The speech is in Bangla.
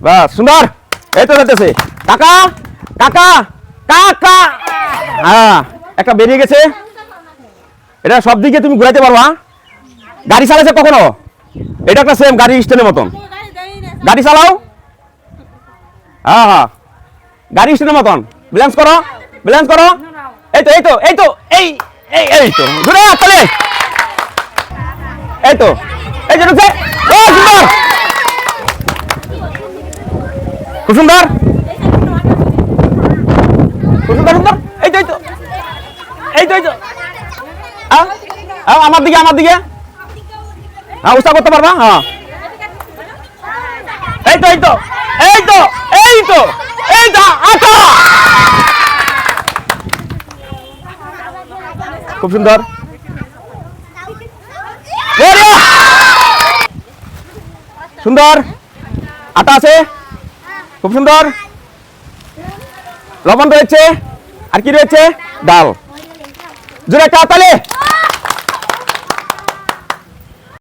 বাহ সুন্দর, এই তো যাচ্ছে কাকা কাকা কাকা। হ্যাঁ একটা বেরিয়ে গেছে, এটা সব দিকে তুমি ঘুরাইতে পারবা। গাড়ি চালাচ্ছে কখনো? এটা একটা সেম গাড়ি স্ট্যান্ডের মতন, গাড়ি চালাও। হ্যাঁ হ্যাঁ গাড়ি স্ট্যান্ডের মতন, ব্যালেন্স করো ব্যালেন্স করো। এই তো এই তো এই তো এই এই এই তো ঘুরে চলে, এই তো এই যে ঢুকছে। ও সুন্দর, খুব সুন্দর খুব সুন্দর সুন্দর। এই তো এই তো এই তো এই তো আমার দিকে আমার দিকে। হ্যাঁ উৎসাহ করতে পারবা। হ্যাঁ এই তো এই তো এই তো এই তো এই তো আচ্ছা খুব সুন্দর। সুন্দর আটা আছে, খুব সুন্দর। লবণ রয়েছে, আর কি রয়েছে? ডাল। জোরে একটা তালে।